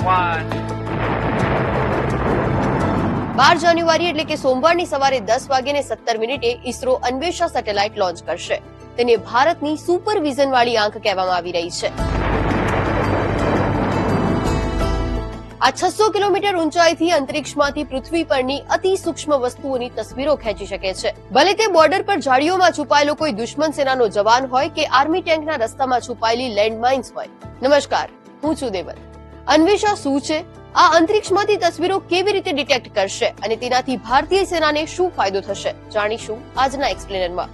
12 જાન્યુઆરી એટલે કે સોમવારની સવારે 10:17 ઇસરો અન્વેષા સેટેલાઇટ લોન્ચ કરશે. તેને ભારતની સુપરવિઝન વાળી આંખ કહેવામાં આવી રહી છે. આ 600 કિલોમીટર ઊંચાઈથી અંતરિક્ષમાંથી પૃથ્વી પરની અતિ સૂક્ષ્મ વસ્તુઓની તસવીરો ખેંચી શકે છે. ભલે તે બોર્ડર પર ઝાડીઓમાં છુપાયેલો કોઈ દુશ્મન સેનાનો જવાન હોય કે આર્મી ટેન્કના રસ્તામાં છુપાયેલી લેન્ડમાઇન્સ હોય. નમસ્કાર, હું છું દેવલ. અન્વેષા શું છે? આ અંતરિક્ષમાંથી તસવીરો કેવી રીતે ડિટેક્ટ કરશે અને તેનાથી ભારતીય સેનાને શું ફાયદો થશે, જાણીશું આજના એક્સપ્લેનરમાં.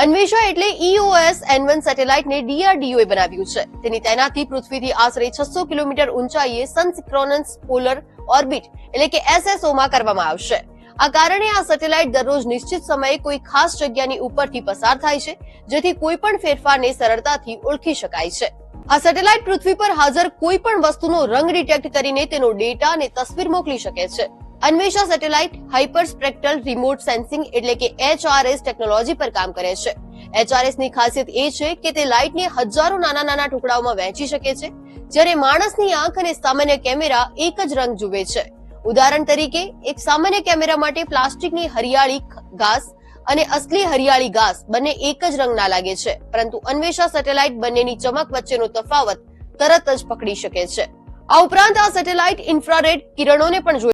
અન્વેષા એટલે EOS N1 સેટેલાઇટને DRDOએ બનાવ્યું છે. તેની તૈનાતી પૃથ્વીથી આશરે 600 કિલોમીટર ઊંચાઈએ સનસિક્રોનસ પોલર ઓર્બિટ એટલે કે SSO માં કરવામાં આવશે. આ કારણે આ સેટેલાઇટ દરરોજ નિશ્ચિત સમયે કોઈ ખાસ જગ્યાની ઉપરથી પસાર થાય છે, જેથી કોઈ પણ ફેરફારને સરળતાથી ઓળખી શકાય છે. આ સેટેલાઇટ પૃથ્વી પર હાજર કોઈ પણ વસ્તુનો રંગ ડિટેક્ટ કરીને તેનો ડેટા અને તસવીર મોકલી શકે છે. Anvesha satellite hyperspectral remote sensing એટલે કે HRS ટેકનોલોજી પર કામ કરે છે. HRS ની ખાસિયત એ છે કે તે લાઇટને હજારો નાના નાના ટુકડાઓમાં વહેંચી શકે છે, જ્યારે માણસની આંખ અને સામાન્ય કેમેરા એક જ રંગ જુએ છે. ઉદાહરણ તરીકે, એક સામાન્ય કેમેરા માટે પ્લાસ્ટિકની હરિયાળી ઘાસ અને અસલી હરિયાળી ઘાસ બંને એક જ રંગના લાગે છે, પરંતુ અન્વેષા સેટેલાઇટ બંનેની ચમક વચ્ચેનો તફાવત તરત જ પકડી શકે છે. આ ઉપરાંત આ સેટેલાઇટ ઇન્ફ્રારેડ કિરણોને પણ